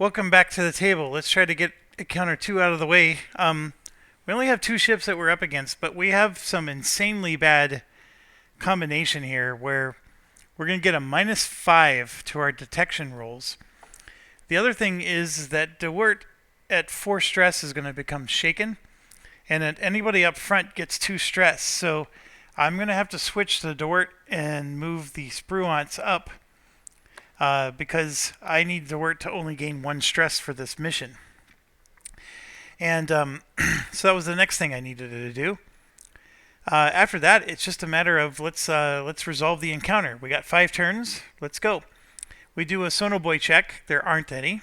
Welcome back to the table. Let's try to get encounter 2 out of the way. We only have 2 ships that we're up against, but we have some insanely bad combination here where we're going to get a -5 to our detection rolls. The other thing is that DeWert at 4 stress is going to become shaken, and that anybody up front gets 2 stress. So I'm going to have to switch to DeWert and move the Spruance up because I need DeWert to only gain 1 stress for this mission. And so that was the next thing I needed to do. After that, it's just a matter of let's resolve the encounter. We got 5 turns. Let's go. We do a sonoboy check. There aren't any.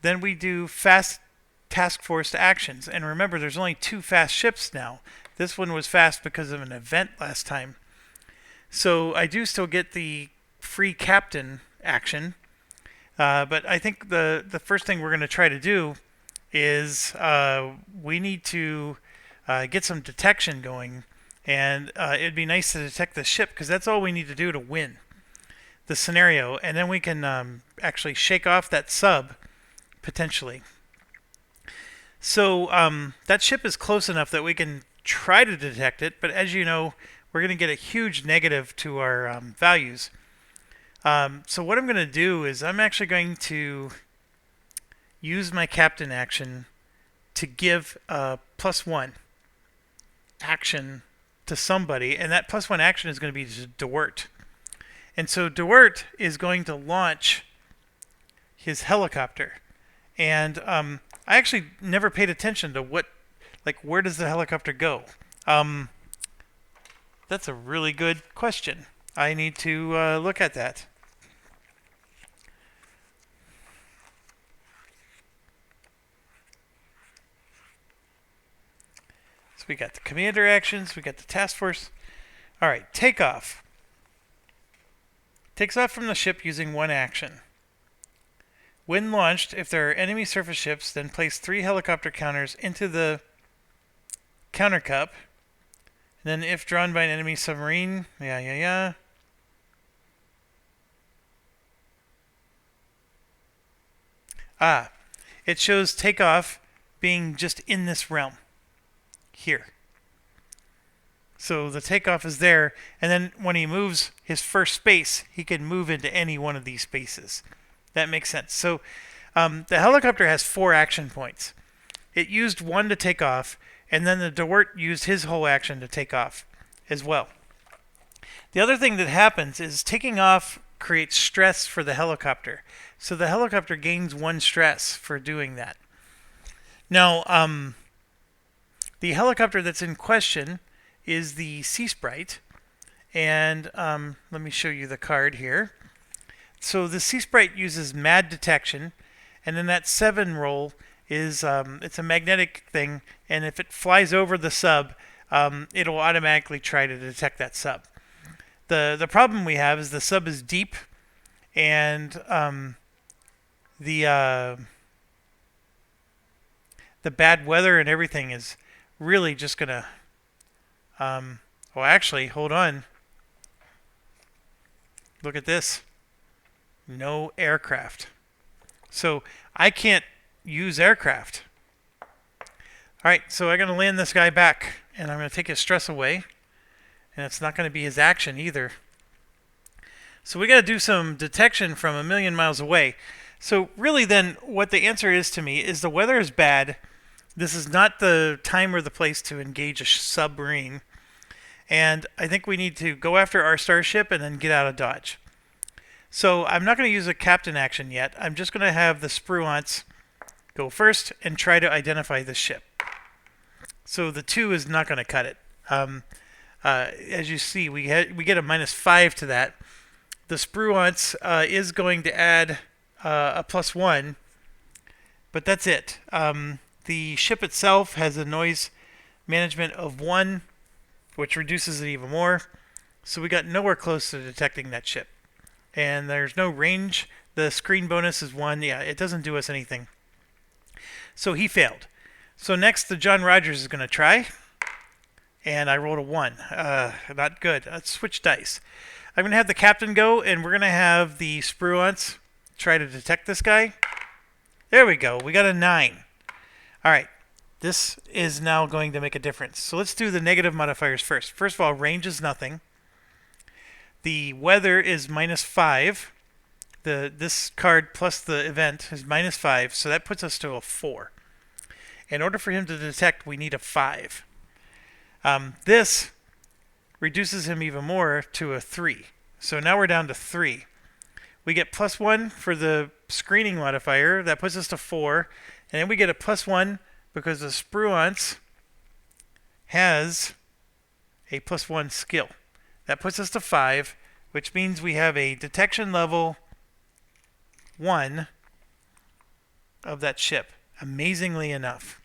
Then we do fast task force actions. And remember, there's only 2 fast ships now. This one was fast because of an event last time. So I do still get the free captain action. But I think the first thing we're going to try to do is we need to get some detection going. And it'd be nice to detect the ship because that's all we need to do to win the scenario. And then we can actually shake off that sub, potentially. So that ship is close enough that we can try to detect it. But as you know, we're going to get a huge negative to our values. So what I'm going to do is I'm actually going to use my captain action to give a +1 action to somebody, and that +1 action is going to be to DeWert. And so DeWert is going to launch his helicopter. And I actually never paid attention to where does the helicopter go? That's a really good question. I need to look at that. So we got the commander actions, we got the task force. All right, takeoff. Takes off from the ship using 1 action. When launched, if there are enemy surface ships, then place 3 helicopter counters into the counter cup. And then if drawn by an enemy submarine, it shows takeoff being just in this realm. Here. So the takeoff is there, and then when he moves his first space, he can move into any one of these spaces. That makes sense. So the helicopter has 4 action points. It used 1 to take off, and then the DeWert used his whole action to take off as well. The other thing that happens is taking off creates stress for the helicopter. So the helicopter gains 1 stress for doing that. Now, the helicopter that's in question is the Sea Sprite, and let me show you the card here. So the Sea Sprite uses mad detection, and then that 7 roll is it's a magnetic thing, and if it flies over the sub, it'll automatically try to detect that sub. The problem we have is the sub is deep, and the bad weather and everything is really just gonna well, actually, hold on. Look at this. No aircraft. So I can't use aircraft. Alright, so I'm gonna land this guy back, and I'm gonna take his stress away, and it's not gonna be his action either. So we gotta do some detection from 1,000,000 miles away. So really then what the answer is to me is the weather is bad. This is not the time or the place to engage a submarine. And I think we need to go after our starship and then get out of Dodge. So I'm not going to use a captain action yet. I'm just going to have the Spruance go first and try to identify the ship. So the 2 is not going to cut it. As you see, we get a -5 to that. The Spruance is going to add a +1, but that's it. The ship itself has a noise management of 1, which reduces it even more. So we got nowhere close to detecting that ship. And there's no range. The screen bonus is 1. Yeah, it doesn't do us anything. So he failed. So next, the John Rogers is going to try. And I rolled a 1. Not good. Let's switch dice. I'm going to have the captain go, and we're going to have the Spruance try to detect this guy. There we go. We got a 9. All right. This is now going to make a difference. So let's do the negative modifiers first. First of all, range is nothing. The weather is -5. This card plus the event is -5, so that puts us to a 4. In order for him to detect, we need a 5. This reduces him even more to a 3. So now we're down to 3. We get +1 for the screening modifier. That puts us to 4. And then we get a +1 because the Spruance has a +1 skill. That puts us to 5, which means we have a detection level 1 of that ship. Amazingly enough.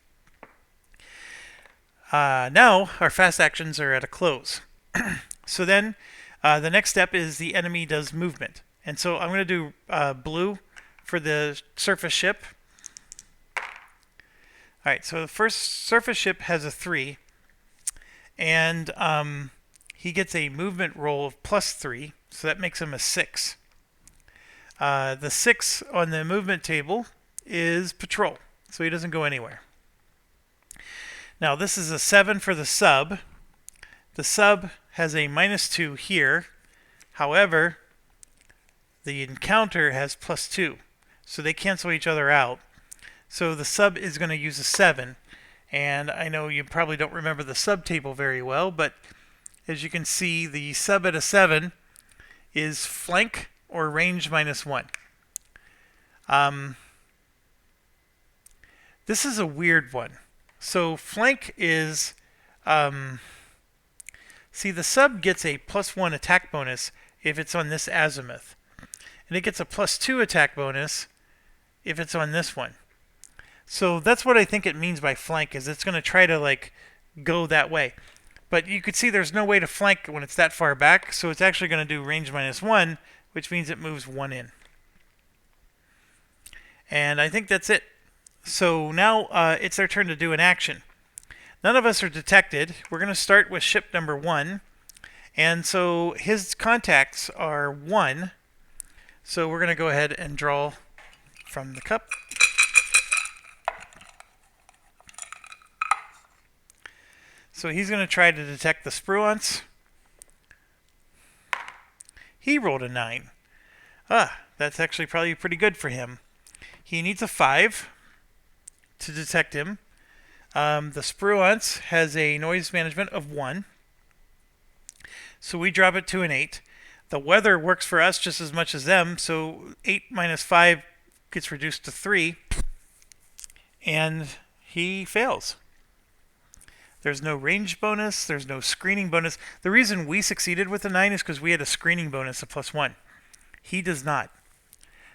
Now our fast actions are at a close. So then the next step is the enemy does movement. And so I'm going to do blue for the surface ship. Alright, so the first surface ship has a 3. And he gets a movement roll of +3. So that makes him a 6. The 6 on the movement table is patrol. So he doesn't go anywhere. Now this is a 7 for the sub. The sub has a -2 here. However, the encounter has +2. So they cancel each other out. So the sub is going to use a 7. And I know you probably don't remember the sub table very well, but as you can see, the sub at a 7 is flank or range -1. This is a weird one. So flank is, see, the sub gets a +1 attack bonus if it's on this azimuth. And it gets a +2 attack bonus if it's on this one. So that's what I think it means by flank, is it's going to try to like go that way. But you could see there's no way to flank when it's that far back, so it's actually going to do range -1, which means it moves 1 in. And I think that's it. So now it's their turn to do an action. None of us are detected. We're going to start with ship number 1. And so his contacts are 1. So we're going to go ahead and draw from the cup. So he's going to try to detect the Spruance. He rolled a 9. That's actually probably pretty good for him. He needs a 5 to detect him. The Spruance has a noise management of 1. So we drop it to an 8. The weather works for us just as much as them, so 8 minus 5 gets reduced to 3. And he fails. There's no range bonus. There's no screening bonus. The reason we succeeded with the 9 is because we had a screening bonus of +1. He does not.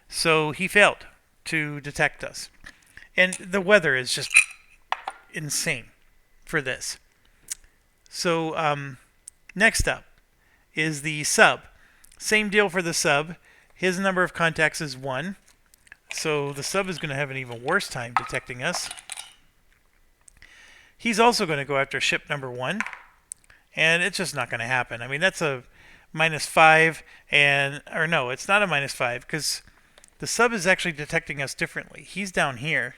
So he failed to detect us. And the weather is just insane for this. So next up is the sub. Same deal for the sub. His number of contacts is 1. So the sub is going to have an even worse time detecting us. He's also going to go after ship number 1. And it's just not going to happen. I mean, that's a -5. Or no, it's not a -5 because the sub is actually detecting us differently. He's down here.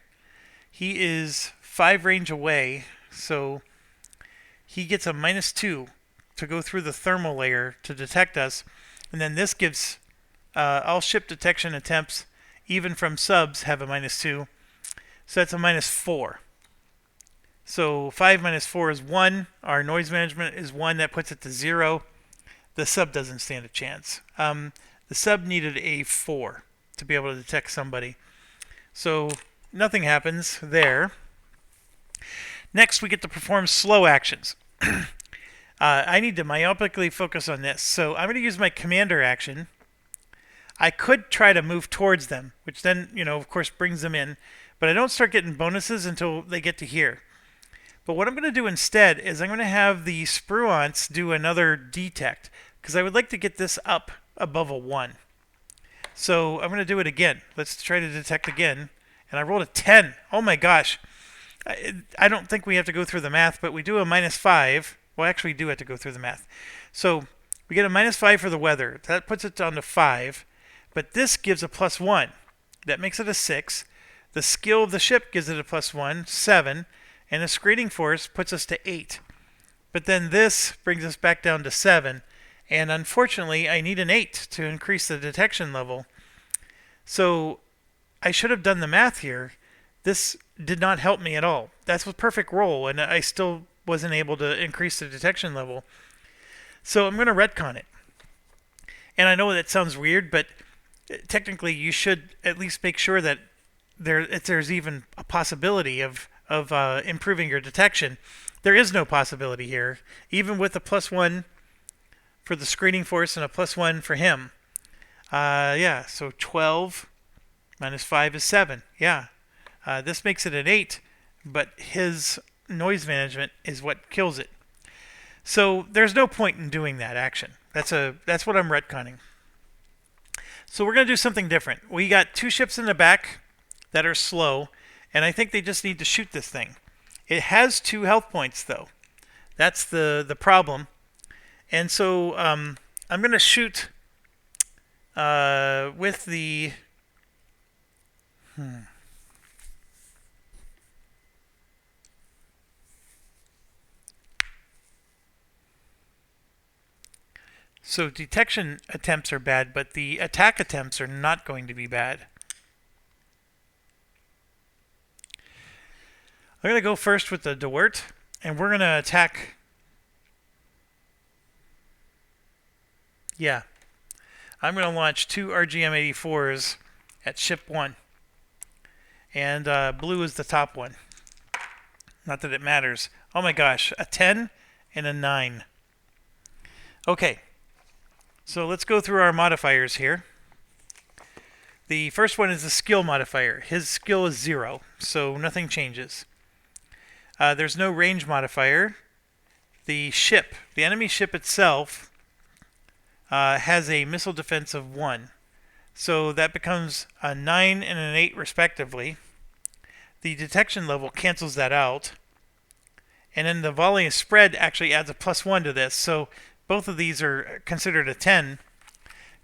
He is 5 range away. So he gets a -2 to go through the thermal layer to detect us. And then this gives all ship detection attempts, even from subs, have a -2. So that's a -4. So 5 minus 4 is 1. Our noise management is 1. That puts it to 0. The sub doesn't stand a chance. The sub needed a 4 to be able to detect somebody. So nothing happens there. Next, we get to perform slow actions. I need to myopically focus on this. So I'm going to use my commander action. I could try to move towards them, which then, of course, brings them in. But I don't start getting bonuses until they get to here. But what I'm going to do instead is I'm going to have the Spruance do another detect, because I would like to get this up above a 1. So I'm going to do it again. Let's try to detect again. And I rolled a 10. Oh my gosh. I don't think we have to go through the math, but we do a -5. Well, actually, we do have to go through the math. So we get a -5 for the weather. That puts it down to 5. But this gives a +1. That makes it a 6. The skill of the ship gives it a +1, 7, and the screening force puts us to 8. But then this brings us back down to 7, and unfortunately I need an 8 to increase the detection level. So I should have done the math here. This did not help me at all. That's a perfect roll, and I still wasn't able to increase the detection level. So I'm going to retcon it. And I know that sounds weird, but technically you should at least make sure that there's even a possibility of improving your detection. There is no possibility here, even with a +1 for the screening force and a +1 for him. Yeah, so 12 minus 5 is 7. Yeah, this makes it an 8, but his noise management is what kills it. So there's no point in doing that action. That's what I'm retconning. So we're going to do something different. We got 2 ships in the back that are slow, and I think they just need to shoot this thing. It has 2 health points, though. That's the problem. And so I'm going to shoot with the... So detection attempts are bad, but the attack attempts are not going to be bad. I'm going to go first with the Dewart, and we're going to attack... Yeah. I'm going to launch 2 RGM-84s at ship 1. And blue is the top one. Not that it matters. Oh my gosh, a 10 and a 9. Okay. So let's go through our modifiers here. The first one is the skill modifier. His skill is 0, so nothing changes. There's no range modifier. The ship, the enemy ship itself, has a missile defense of 1. So that becomes a 9 and an 8 respectively. The detection level cancels that out. And then the volley spread actually adds a +1 to this. So both of these are considered a 10,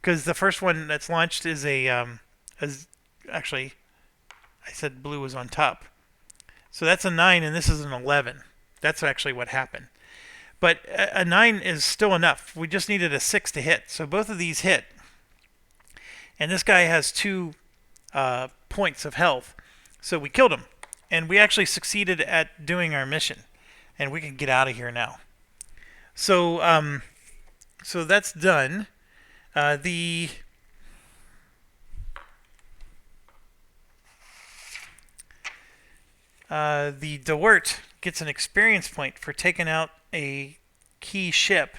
because the first one that's launched is actually, I said blue was on top. So that's a 9, and this is an 11. That's actually what happened. But a 9 is still enough. We just needed a 6 to hit. So both of these hit. And this guy has 2 points of health. So we killed him. And we actually succeeded at doing our mission. And we can get out of here now. So so that's done. The Dewart gets an experience point for taking out a key ship.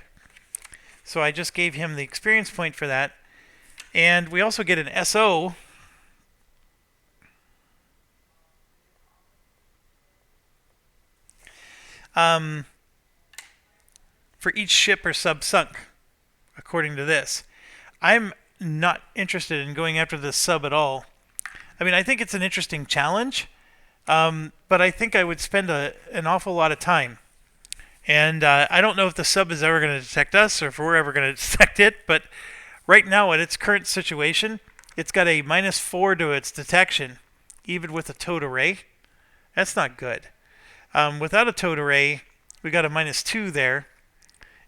So I just gave him the experience point for that. And we also get an SO. For each ship or sub sunk, according to this. I'm not interested in going after this sub at all. I mean, I think it's an interesting challenge, but I think I would spend an awful lot of time. And I don't know if the sub is ever going to detect us or if we're ever going to detect it, but right now at its current situation, it's got a -4 to its detection, even with a towed array. That's not good. Without a towed array, we got a -2 there.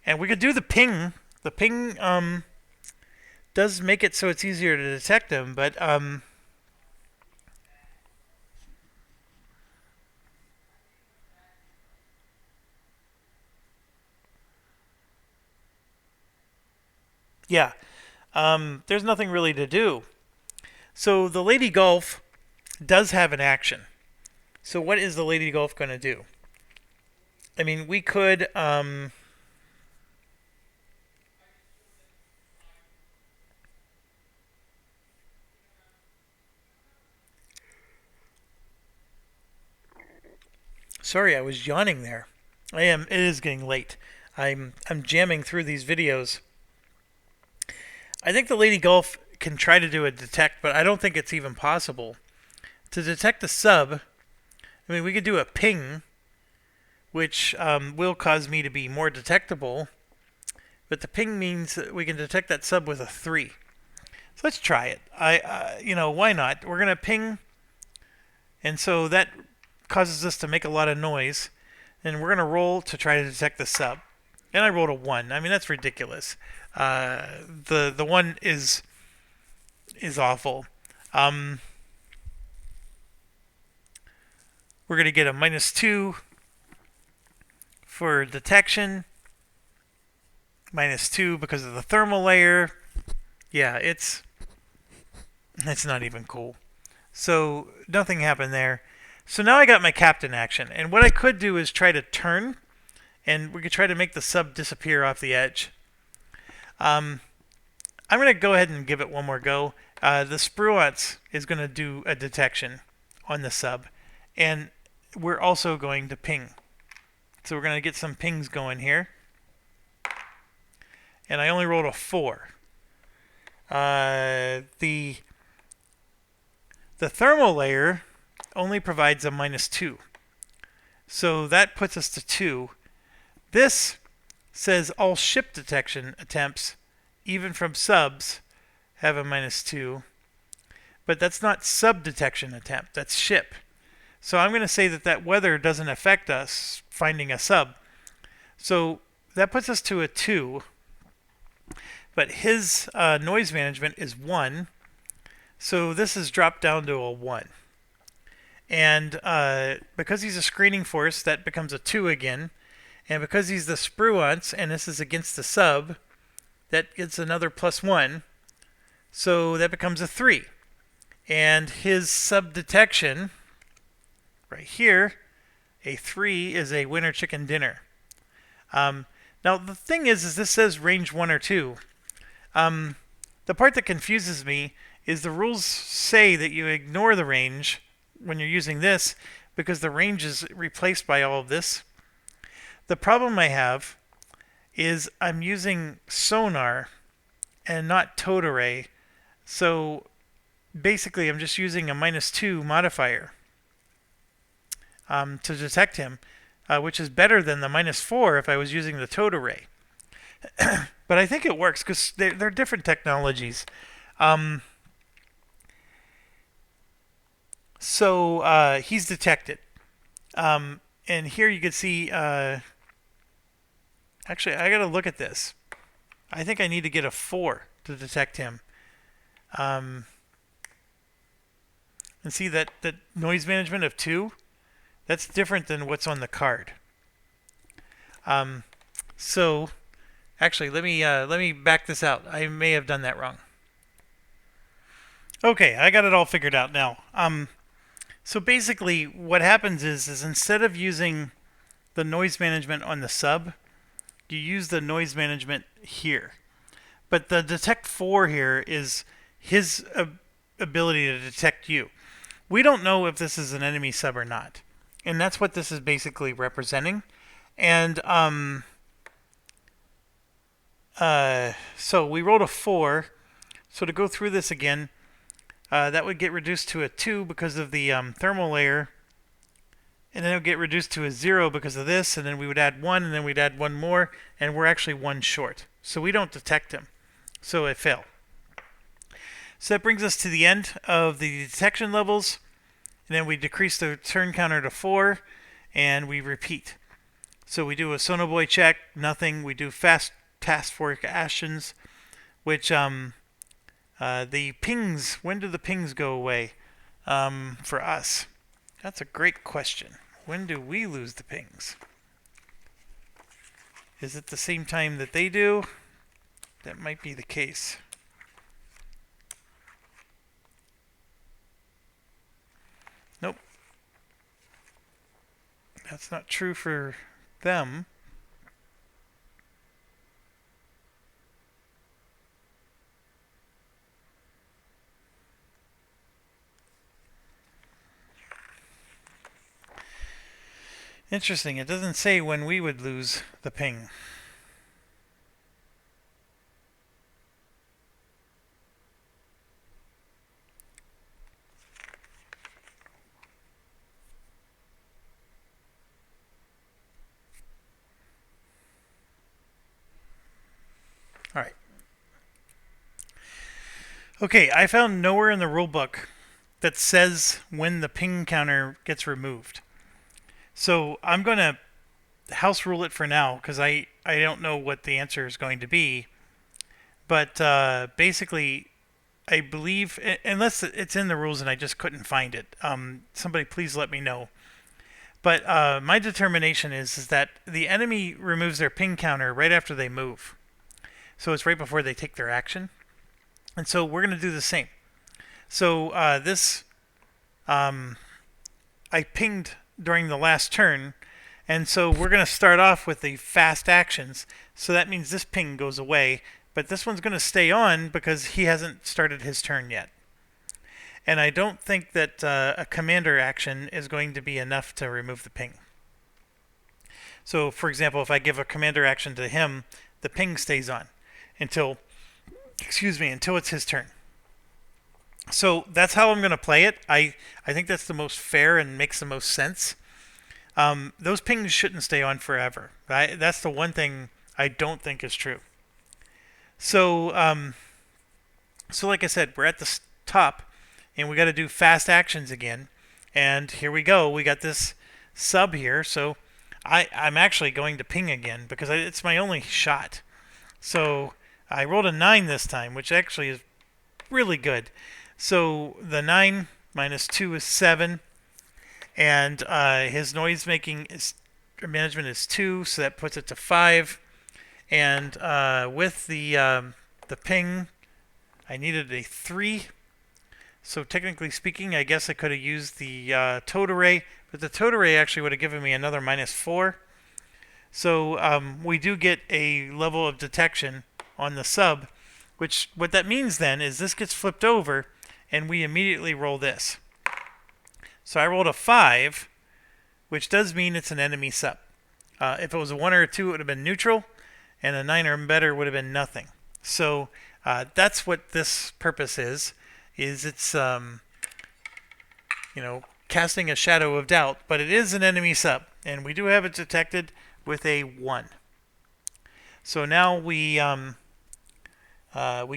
And we could do the ping. The ping does make it so it's easier to detect them, but yeah, there's nothing really to do. So the Lady Gulf does have an action. So what is the Lady Gulf going to do? I mean, we could... Sorry, I was yawning there. I am. It is getting late. I'm jamming through these videos. I think the Lady Gulf can try to do a detect, but I don't think it's even possible. To detect the sub, I mean, we could do a ping, which will cause me to be more detectable, but the ping means that we can detect that sub with a 3. So let's try it. You know, why not? We're going to ping And so that causes us to make a lot of noise. And we're going to roll to try to detect the sub. And I rolled a 1. I mean, that's ridiculous. The 1 is awful. We're going to get a -2 for detection. -2 because of the thermal layer. Yeah, it's not even cool. So nothing happened there. So now I got my captain action. And what I could do is try to turn. And we could try to make the sub disappear off the edge. I'm going to go ahead and give it one more go. The Spruance is going to do a detection on the sub. And we're also going to ping. So we're going to get some pings going here. And I only rolled a 4. The thermal layer only provides a -2. So that puts us to 2. This says all ship detection attempts, even from subs, have a -2. But that's not sub detection attempt, that's ship. So I'm going to say that weather doesn't affect us finding a sub. So that puts us to a 2. But his noise management is 1. So this has dropped down to a 1. And because he's a screening force, that becomes a 2 again. And because he's the Spruance, and this is against the sub, that gets another +1. So that becomes a 3. And his sub detection, right here, a 3 is a winner chicken dinner. Now the thing is this says range 1 or 2. The part that confuses me is the rules say that you ignore the range when you're using this because the range is replaced by all of this. The problem I have is I'm using sonar and not towed array. So basically I'm just using a -2 modifier to detect him, which is better than the -4 if I was using the towed array. But I think it works because they're different technologies. So he's detected. And here you can see, actually, I got to look at this. I think I need to get a 4 to detect him. And see that noise management of 2? That's different than what's on the card. So actually, let me back this out. I may have done that wrong. Okay, I got it all figured out now. So basically, what happens is instead of using the noise management on the sub, you use the noise management here. But the detect 4 here is his ability to detect you. We don't know if this is an enemy sub or not. And that's what this is basically representing. And so we rolled a 4. So to go through this again, that would get reduced to a 2 because of the thermal layer. And then it would get reduced to a 0 because of this. And then we would add 1, and then we'd add 1 more. And we're actually 1 short. So we don't detect him. So it failed. So that brings us to the end of the detection levels. And then we decrease the turn counter to 4. And we repeat. So we do a sonobuoy check, nothing. We do fast task force actions, which the pings, when do the pings go away for us? That's a great question. When do we lose the pings? Is it the same time that they do? That might be the case. Nope. That's not true for them. Interesting. It doesn't say when we would lose the ping. All right. Okay, I found nowhere in the rulebook that says when the ping counter gets removed. So I'm going to house rule it for now because I don't know what the answer is going to be. But basically, I believe, unless it's in the rules and I just couldn't find it, somebody please let me know. But my determination is that the enemy removes their ping counter right after they move. So it's right before they take their action. And so we're going to do the same. So I pinged during the last turn. And so we're going to start off with the fast actions. So that means this ping goes away. But this one's going to stay on because he hasn't started his turn yet. And I don't think that a commander action is going to be enough to remove the ping. So, for example, if I give a commander action to him, the ping stays on until it's his turn. So that's how I'm going to play it. I think that's the most fair and makes the most sense. Those pings shouldn't stay on forever. That's the one thing I don't think is true. So, like I said, we're at the top, and we got to do fast actions again. And here we go. We got this sub here. So I'm actually going to ping again because it's my only shot. So I rolled a 9 this time, which actually is really good. So the 9 minus 2 is 7. And his noise management is 2, so that puts it to 5. And with the ping, I needed a 3. So technically speaking, I guess I could have used the toad array, but the toad array actually would have given me another minus 4. So we do get a level of detection on the sub, which what that means then is this gets flipped over, and we immediately roll this. So I rolled a 5, which does mean it's an enemy sub. If it was a 1 or a 2, it would have been neutral, and a 9 or better would have been nothing. So that's what this purpose is it's casting a shadow of doubt, but it is an enemy sub, and we do have it detected with a 1. So now we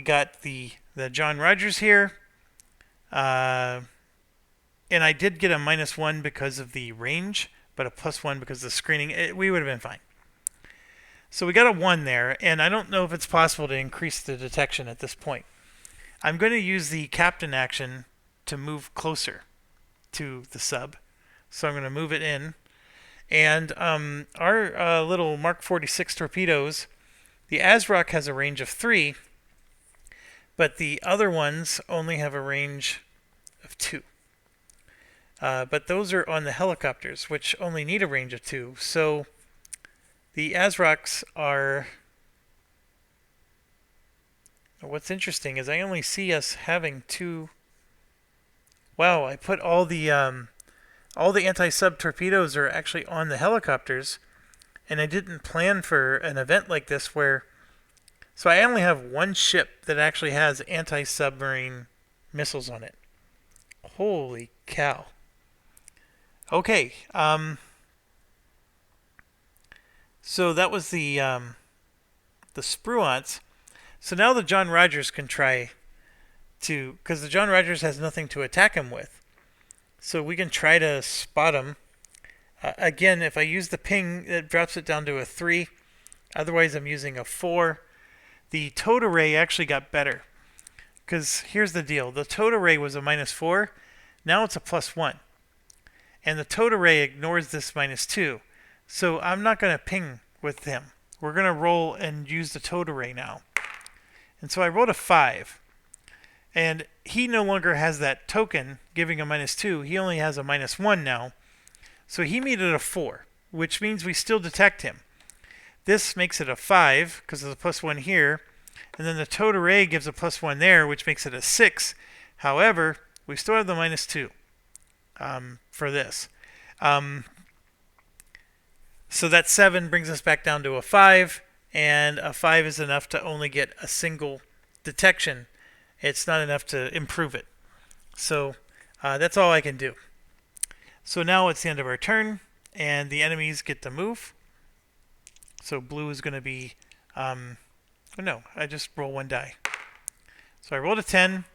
got the John Rogers here, and I did get a -1 because of the range, but a +1 because of the screening. We would have been fine. So we got a 1 there, and I don't know if it's possible to increase the detection at this point. I'm going to use the captain action to move closer to the sub. So I'm going to move it in. And our little Mark 46 torpedoes, the ASROC has a range of 3, but the other ones only have a range of 2. But those are on the helicopters, which only need a range of 2. So the ASROCs are... What's interesting is I only see us having 2... Wow, I put all the anti-sub torpedoes are actually on the helicopters, and I didn't plan for an event like this where... So I only have 1 ship that actually has anti-submarine missiles on it. Holy cow. Okay, so that was the Spruance. So now the John Rogers can try to, because the John Rogers has nothing to attack him with. So we can try to spot him. Again, if I use the ping, it drops it down to a 3. Otherwise, I'm using a 4. The toad array actually got better. Because here's the deal. The toad array was a -4. Now it's a +1. And the toad array ignores this -2. So I'm not going to ping with him. We're going to roll and use the toad array now. And so I rolled a 5. And he no longer has that token giving a -2. He only has a -1 now. So he made it a 4, which means we still detect him. This makes it a 5 because there's a +1 here. And then the toad array gives a +1 there, which makes it a 6. However, we still have the -2 for this. So that 7 brings us back down to a 5. And a 5 is enough to only get a single detection. It's not enough to improve it. So that's all I can do. So now it's the end of our turn, and the enemies get to move. So blue is going to be... oh no, I just roll 1 die. So I rolled a 10.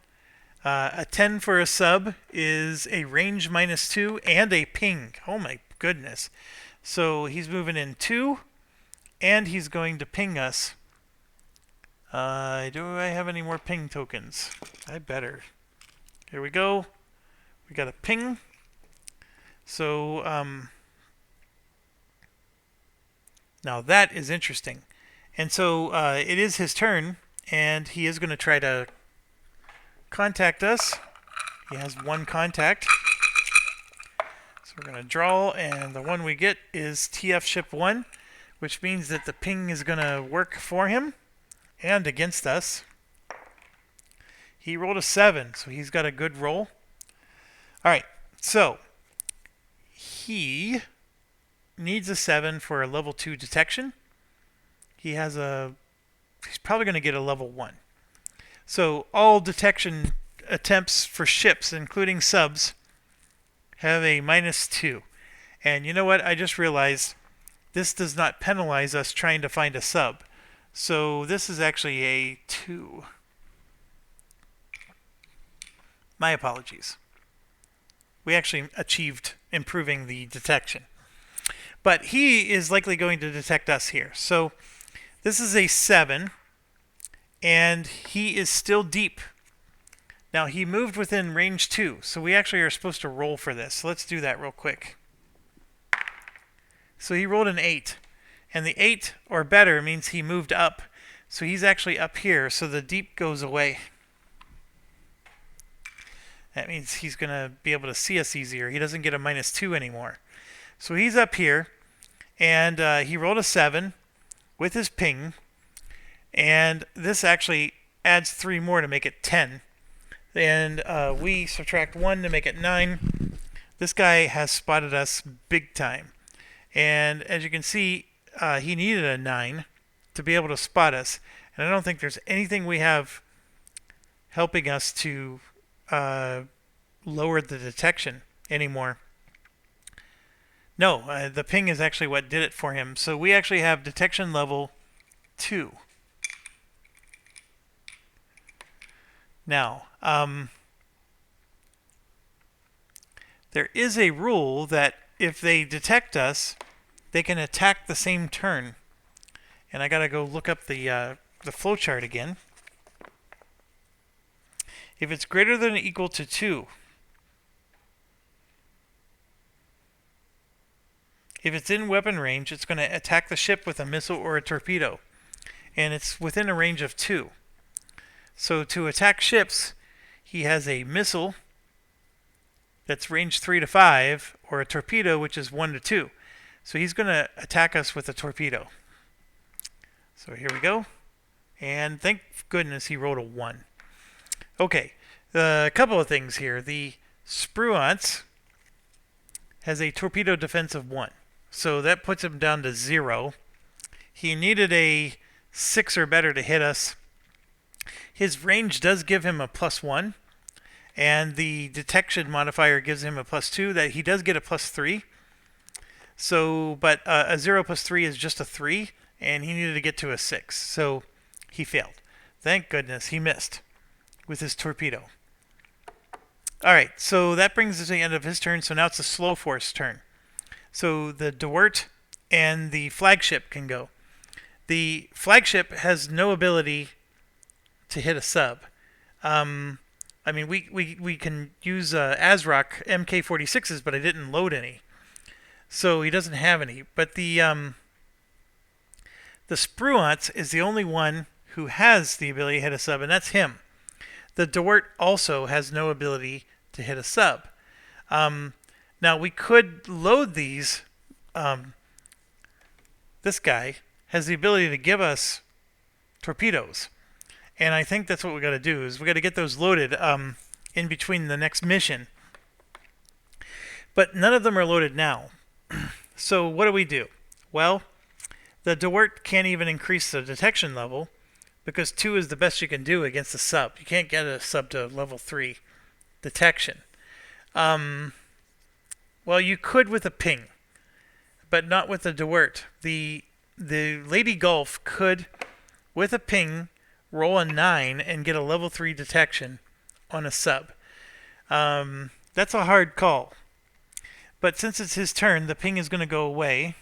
A 10 for a sub is a range -2 and a ping. Oh my goodness. So he's moving in 2, and he's going to ping us. Do I have any more ping tokens? I better. Here we go. We got a ping. So, now that is interesting. And so it is his turn, and he is going to try to contact us. He has one contact. So we're going to draw, and the one we get is TF ship 1, which means that the ping is going to work for him and against us. He rolled a 7, so he's got a good roll. Alright, so he needs a 7 for a level 2 detection. He's probably going to get a level 1. So all detection attempts for ships, including subs, have a -2. And you know what? I just realized this does not penalize us trying to find a sub. So this is actually a 2. My apologies. We actually achieved improving the detection. But he is likely going to detect us here. So this is a 7, and he is still deep. Now he moved within range 2, so we actually are supposed to roll for this. So let's do that real quick. So he rolled an 8, and the 8 or better means he moved up. So he's actually up here, so the deep goes away. That means he's going to be able to see us easier. He doesn't get a -2 anymore. So he's up here, and he rolled a 7 with his ping, and this actually adds 3 more to make it 10. And we subtract 1 to make it 9. This guy has spotted us big time. And as you can see, he needed a 9 to be able to spot us. And I don't think there's anything we have helping us to lower the detection anymore. No, the ping is actually what did it for him. So we actually have detection level 2. Now, there is a rule that if they detect us, they can attack the same turn. And I gotta go look up the flowchart again. If it's greater than or equal to 2, if it's in weapon range, it's going to attack the ship with a missile or a torpedo. And it's within a range of 2. So to attack ships, he has a missile that's range 3 to 5, or a torpedo, which is 1 to 2. So he's going to attack us with a torpedo. So here we go. And thank goodness he rolled a 1. Okay, a couple of things here. The Spruance has a torpedo defense of 1. So that puts him down to 0. He needed a 6 or better to hit us. His range does give him a +1. And the detection modifier gives him a +2. That he does get a +3. So, but a 0 + 3 is just a 3. And he needed to get to a 6. So he failed. Thank goodness he missed with his torpedo. Alright, so that brings us to the end of his turn. So now it's the slow force turn. So the Dewart and the flagship can go. The flagship has no ability to hit a sub. I mean, we can use ASRock MK46s, but I didn't load any. So he doesn't have any. But the Spruance is the only one who has the ability to hit a sub, and that's him. The Dewart also has no ability to hit a sub. Now we could load these. This guy has the ability to give us torpedoes, and I think that's what we got to do. Is we got to get those loaded in between the next mission. But none of them are loaded now. So what do? Well, the Dewart can't even increase the detection level because 2 is the best you can do against a sub. You can't get a sub to level 3 detection. Well, you could with a ping, but not with the Dewart. The Lady Gulf could, with a ping, roll a 9 and get a level 3 detection on a sub. That's a hard call. But since it's his turn, the ping is going to go away.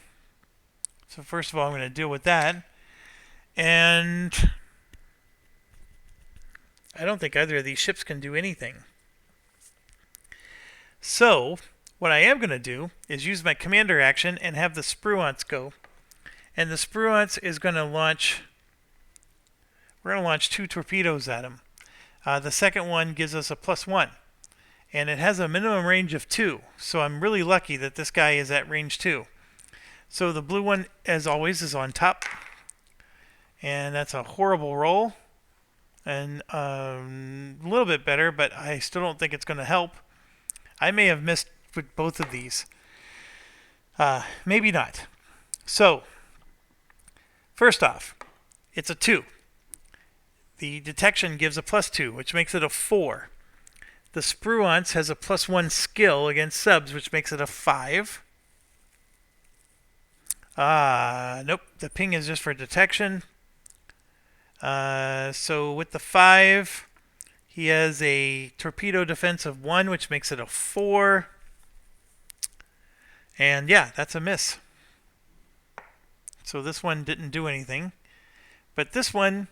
So first of all, I'm going to deal with that. And I don't think either of these ships can do anything. So what I am going to do is use my commander action and have the Spruance go. And the Spruance is going to launch... We're going to launch 2 torpedoes at him. The second one gives us a +1. And it has a minimum range of 2. So I'm really lucky that this guy is at range 2. So the blue one, as always, is on top. And that's a horrible roll. And a little bit better, but I still don't think it's going to help. I may have missed with both of these. Maybe not. So, first off, it's a 2. The detection gives a +2, which makes it a 4. The Spruance has a +1 skill against subs, which makes it a 5. Nope. The ping is just for detection. So with the 5, he has a torpedo defense of 1, which makes it a 4. And yeah, that's a miss. So this one didn't do anything. But this one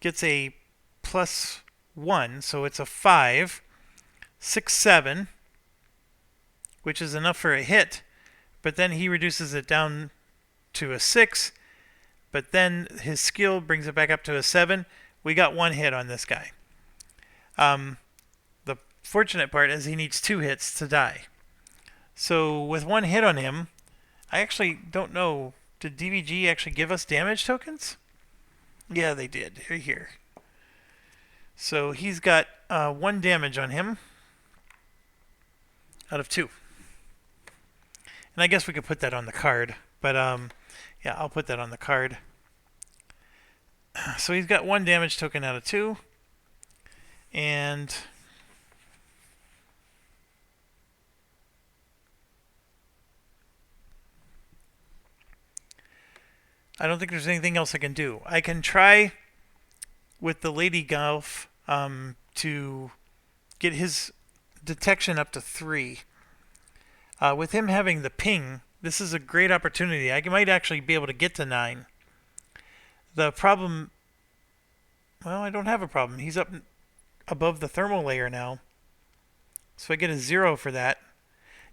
gets a +1, so it's a 5, 6, 7, which is enough for a hit. But then he reduces it down to a 6. But then his skill brings it back up to a 7. We got 1 hit on this guy. The fortunate part is he needs 2 hits to die. So with 1 hit on him, I actually don't know. Did DVG actually give us damage tokens? Yeah, they did. They're here. So he's got 1 damage on him out of 2. And I guess we could put that on the card. But yeah, I'll put that on the card. So he's got 1 damage token out of 2. And I don't think there's anything else I can do. I can try with the Lady Golf to get his detection up to 3. With him having the ping, this is a great opportunity. I might actually be able to get to 9. The problem... Well, I don't have a problem. He's up above the thermal layer now. So I get a 0 for that.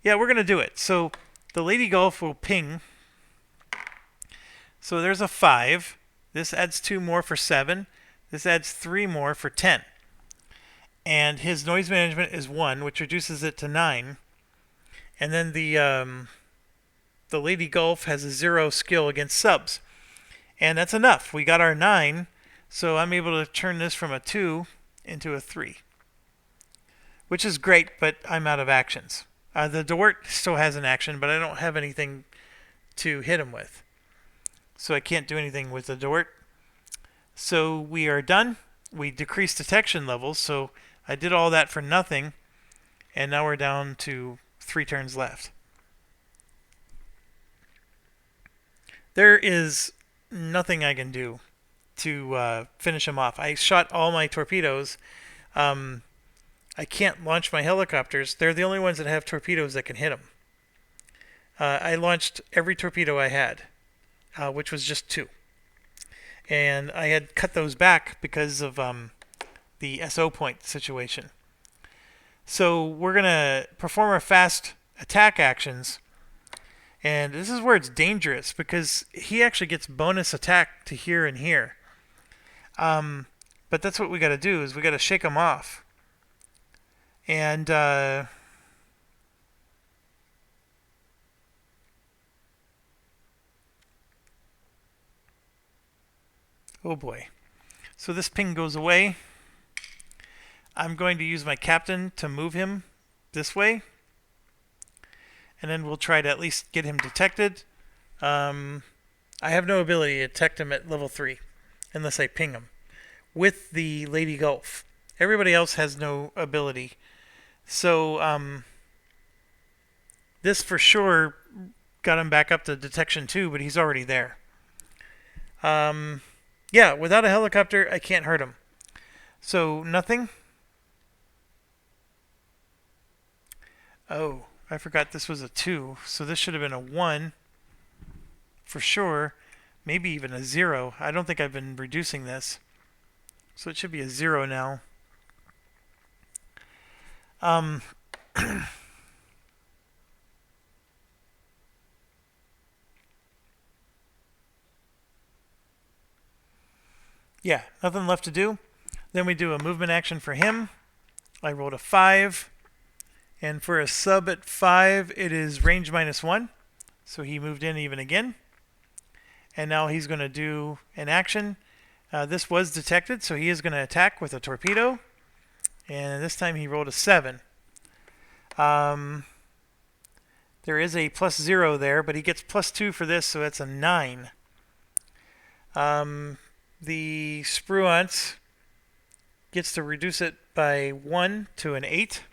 Yeah, we're going to do it. So the Lady Golf will ping. So there's a 5. This adds 2 more for 7. This adds 3 more for 10. And his noise management is 1, which reduces it to 9. And then the Lady Golf has a 0 skill against subs. And that's enough. We got our 9. So I'm able to turn this from a 2 into a 3. Which is great, but I'm out of actions. The Dewart still has an action, but I don't have anything to hit him with. So I can't do anything with the Dewart. So we are done. We decreased detection levels, so I did all that for nothing. And now we're down to 3 turns left. There is nothing I can do to finish him off. I shot all my torpedoes. I can't launch my helicopters. They're the only ones that have torpedoes that can hit them. I launched every torpedo I had, which was just 2. And I had cut those back because of the SO point situation. So we're going to perform our fast attack actions. And this is where it's dangerous because he actually gets bonus attack to here and here. But that's what we got to do is we got to shake him off. And oh boy. So this ping goes away. I'm going to use my captain to move him this way. And then we'll try to at least get him detected. I have no ability to detect him at level 3 unless I ping him with the Lady Golf. Everybody else has no ability. So this for sure got him back up to detection 2, but he's already there. Yeah, without a helicopter, I can't hurt him. So nothing. Oh, I forgot this was a 2, so this should have been a 1 for sure. Maybe even a 0. I don't think I've been reducing this. So it should be a 0 now. Yeah, nothing left to do. Then we do a movement action for him. I rolled a 5. And for a sub at 5, it is range -1. So he moved in even again. And now he's going to do an action. This was detected, so he is going to attack with a torpedo. And this time he rolled a 7. There is a +0 there, but he gets +2 for this, so that's a 9. The Spruance gets to reduce it by 1 to an 8.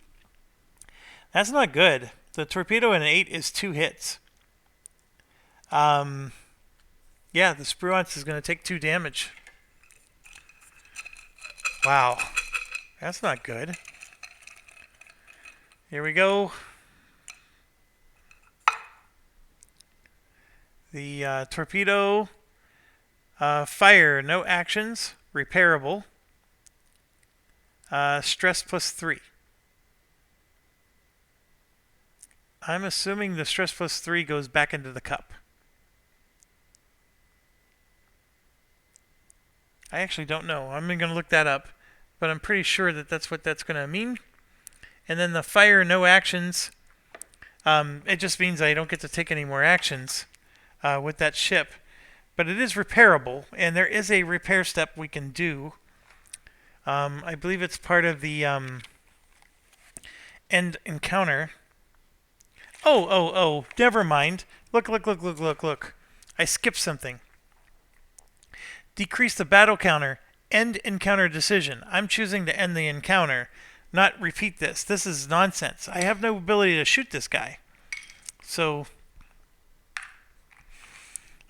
That's not good. The torpedo and an 8 is 2 hits. Yeah, the Spruance is going to take 2 damage. Wow. That's not good. Here we go. The torpedo, fire, no actions, repairable. Stress +3. I'm assuming the stress +3 goes back into the cup. I actually don't know. I'm going to look that up, but I'm pretty sure that that's what that's going to mean. And then the fire, no actions, it just means I don't get to take any more actions with that ship. But it is repairable, and there is a repair step we can do. I believe it's part of the end encounter. Oh, never mind. Look. I skipped something. Decrease the battle counter. End encounter decision. I'm choosing to end the encounter, not repeat this. This is nonsense. I have no ability to shoot this guy. So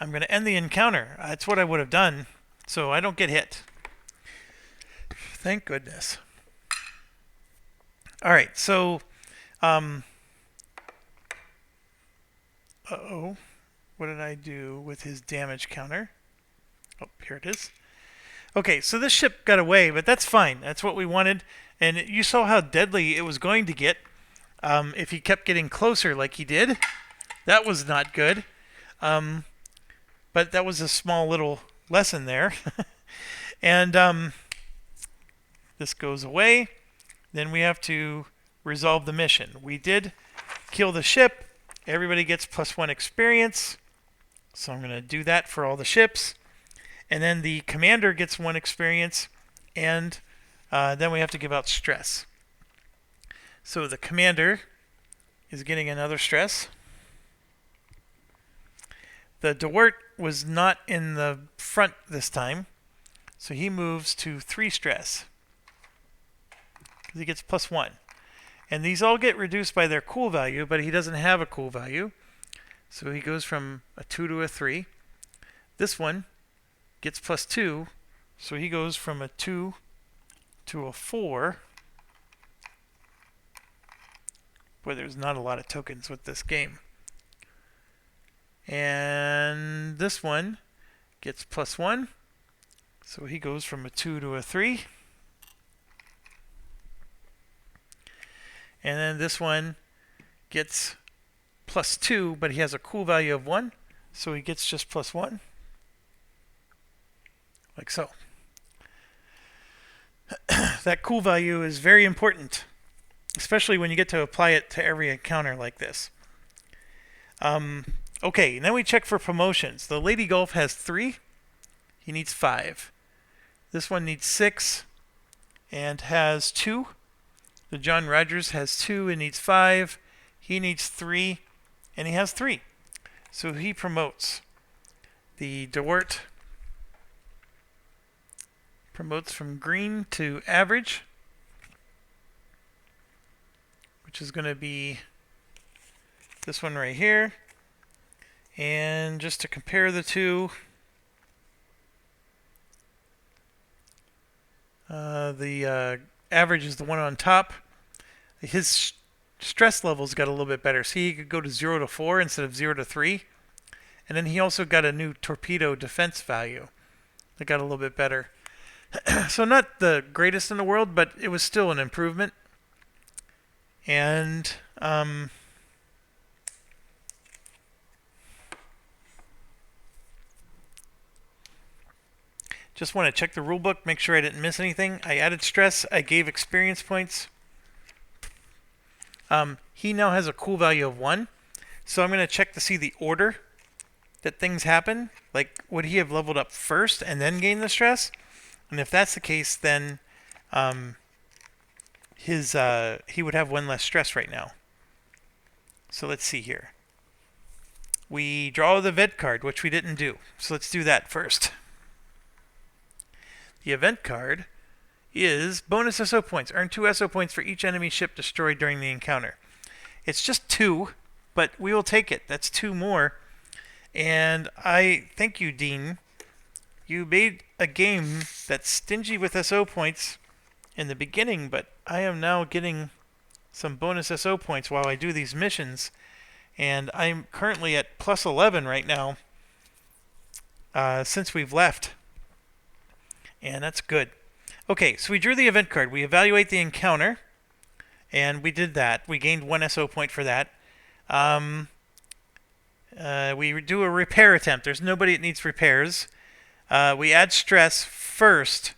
I'm going to end the encounter. That's what I would have done, so I don't get hit. Thank goodness. All right, so what did I do with his damage counter? Oh, here it is. Okay, so this ship got away, but that's fine. That's what we wanted. And you saw how deadly it was going to get if he kept getting closer like he did. That was not good. But that was a small little lesson there. And this goes away. Then we have to resolve the mission. We did kill the ship. Everybody gets +1 experience. So I'm going to do that for all the ships. And then the commander gets 1 experience. And then we have to give out stress. So the commander is getting another stress. The Dewart was not in the front this time. So he moves to 3 stress. Because he gets +1. And these all get reduced by their cool value, but he doesn't have a cool value. So he goes from a 2 to a 3. This one gets +2, so he goes from a 2 to a 4. Boy, there's not a lot of tokens with this game. And this one gets +1, so he goes from a 2 to a 3. And then this one gets +2, but he has a cool value of 1, so he gets just +1. Like so. That cool value is very important, especially when you get to apply it to every encounter like this. Okay, and then we check for promotions. The Lady Gulf has 3. He needs 5. This one needs 6 and has 2. The John Rogers has 2 and needs 5. He needs 3 and he has 3. So he promotes. The Dewart promotes from green to average, which is going to be this one right here. And just to compare the two, the average is the one on top. His stress levels got a little bit better. See, he could go to 0 to 4 instead of 0 to 3. And then he also got a new torpedo defense value that got a little bit better. So not the greatest in the world, but it was still an improvement. And just want to check the rule book, make sure I didn't miss anything. I added stress. I gave experience points. He now has a cool value of 1. So I'm going to check to see the order that things happen. Like, would he have leveled up first and then gained the stress? And if that's the case, then he would have 1 less stress right now. So let's see here. We draw the event card, which we didn't do. So let's do that first. The event card is bonus SO points. Earn 2 SO points for each enemy ship destroyed during the encounter. It's just 2, but we will take it. That's 2 more. And I thank you, Dean. You made a game that's stingy with SO points in the beginning, but I am now getting some bonus SO points while I do these missions. And I'm currently at plus 11 right now since we've left. And that's good. Okay, so we drew the event card. We evaluate the encounter, and we did that. We gained 1 SO point for that. We do a repair attempt. There's nobody that needs repairs. We add stress first,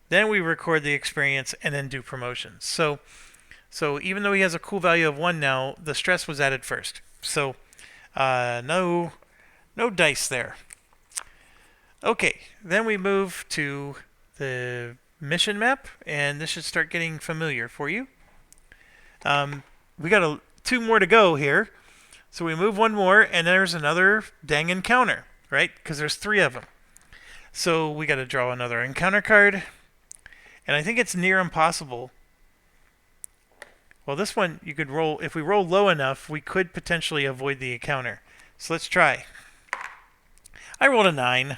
then we record the experience, and then do promotions. So even though he has a cool value of 1 now, the stress was added first. So no dice there. Okay, then we move to the mission map, and this should start getting familiar for you. We got 2 more to go here. So we move 1 more, and there's another dang encounter, right? Because there's 3 of them. So we got to draw another encounter card. And I think it's near impossible. Well, this one you could roll. If we roll low enough, we could potentially avoid the encounter. So let's try. I rolled a 9.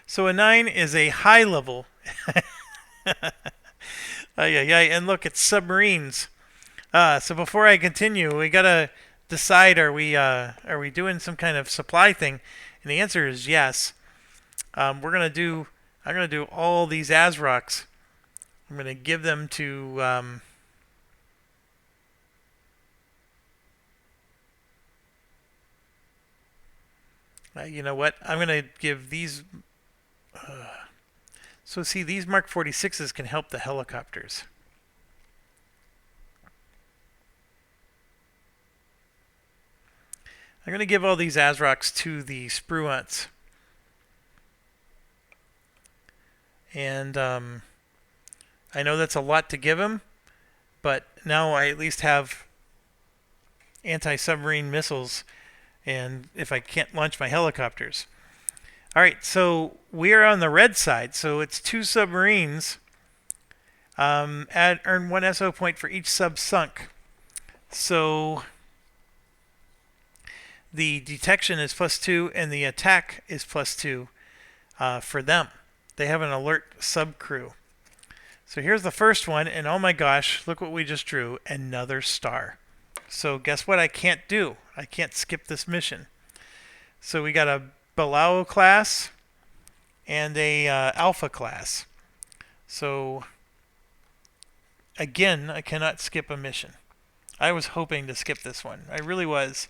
So a 9 is a high level. And look, it's submarines. So before I continue, we got to decide, are we doing some kind of supply thing? And the answer is yes. I'm gonna do all these ASROCs. I'm gonna give them to you know what? I'm gonna give these. So see, these Mark 46s can help the helicopters. I'm going to give all these ASROCs to the Spruance. And I know that's a lot to give him, but now I at least have anti-submarine missiles, and if I can't launch my helicopters. Alright, so we are on the red side, so it's 2 submarines. Earn 1 SO point for each sub sunk. So the detection is +2 and the attack is +2 for them. They have an alert sub crew. So here's the first one, and oh my gosh, look what we just drew, another star. So guess what I can't do? I can't skip this mission. So we got a Balao class and a Alpha class. So again, I cannot skip a mission. I was hoping to skip this one. I really was.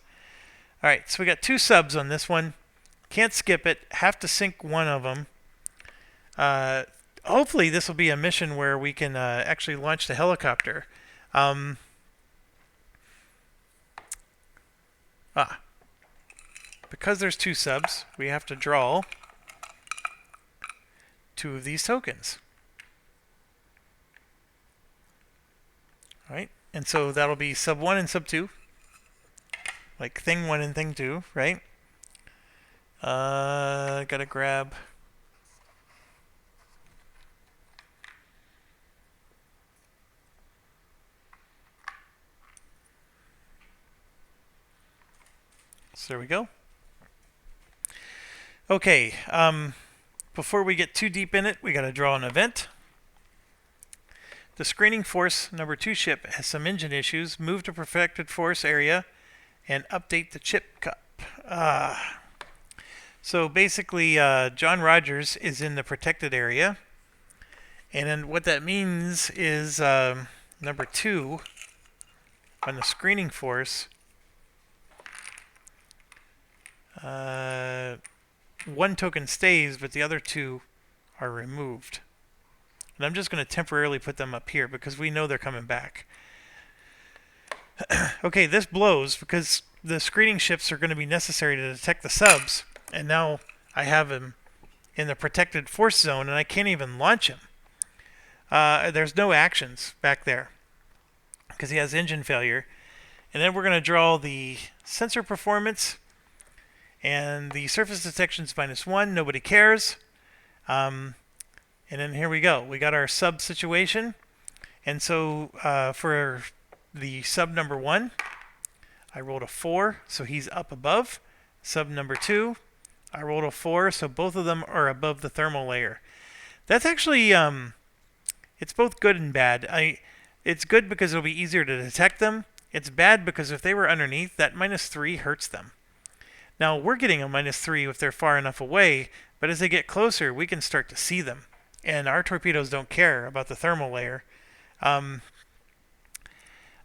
Alright, so we got 2 subs on this one. Can't skip it. Have to sink one of them. Hopefully this will be a mission where we can actually launch the helicopter. Because there's 2 subs, we have to draw 2 of these tokens. Alright, and so that'll be sub 1 and sub 2. Like thing 1 and thing 2, right? Gotta grab... So there we go. Okay, before we get too deep in it, we got to draw an event. the screening force number 2 ship has some engine issues. Move to protected force area and update the chip cup. So basically, John Rogers is in the protected area. And then what that means is number 2 on the screening force, 1 token stays, but the other 2 are removed. And I'm just going to temporarily put them up here because we know they're coming back. Okay, this blows because the screening ships are going to be necessary to detect the subs, and now I have him in the protected force zone and I can't even launch him. There's no actions back there because he has engine failure. And then we're going to draw the sensor performance, and the surface detection's -1. Nobody cares. And then here we go. We got our sub situation. And so for the sub number 1, I rolled a 4, so he's up above. Sub number 2, I rolled a 4, so both of them are above the thermal layer. That's actually, it's both good and bad. It's good because it'll be easier to detect them. It's bad because if they were underneath, that -3 hurts them. Now, we're getting a -3 if they're far enough away, but as they get closer, we can start to see them. And our torpedoes don't care about the thermal layer.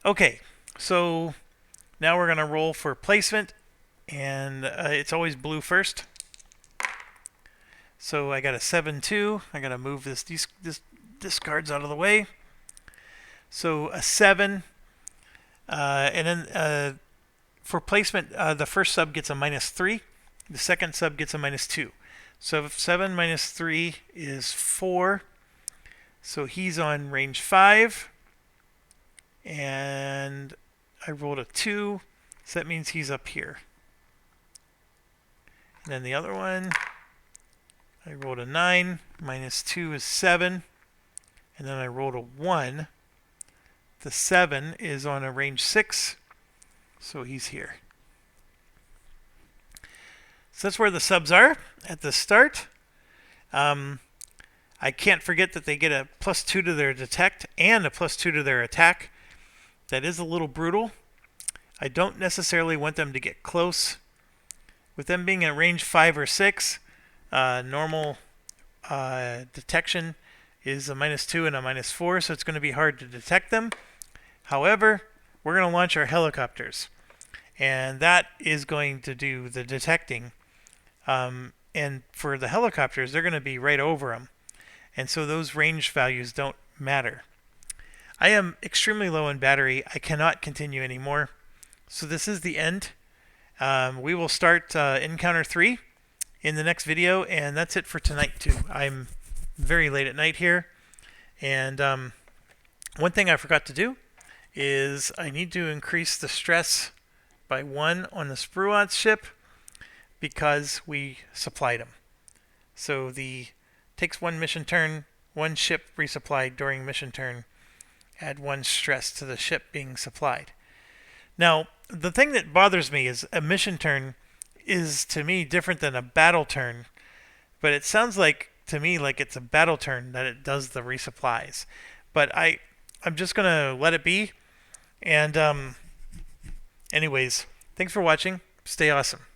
Okay, so now we're going to roll for placement, and it's always blue first. So I got a 7-2. I got to move this discards out of the way. So a 7. And then for placement, the first sub gets a -3. The second sub gets a -2. So 7 minus 3 is 4. So he's on range 5. And I rolled a 2. So that means he's up here. And then the other one, I rolled a 9. -2 is 7. And then I rolled a 1. The 7 is on a range 6, so he's here. So that's where the subs are at the start. I can't forget that they get a +2 to their detect and a +2 to their attack. That is a little brutal. I don't necessarily want them to get close. With them being at range 5 or 6, normal detection is a -2 and a -4, so it's going to be hard to detect them. However, we're going to launch our helicopters, and that is going to do the detecting. And for the helicopters, they're going to be right over them, and so those range values don't matter. I am extremely low in battery. I cannot continue anymore, so this is the end. We will start Encounter 3 in the next video, and that's it for tonight too. I'm very late at night here, and one thing I forgot to do is I need to increase the stress by 1 on the Spruance ship because we supplied them. So takes 1 mission turn, 1 ship resupplied during mission turn, add 1 stress to the ship being supplied. Now, the thing that bothers me is a mission turn is to me different than a battle turn, but it sounds like to me like it's a battle turn that it does the resupplies. But I'm just going to let it be. And anyways, thanks for watching. Stay awesome.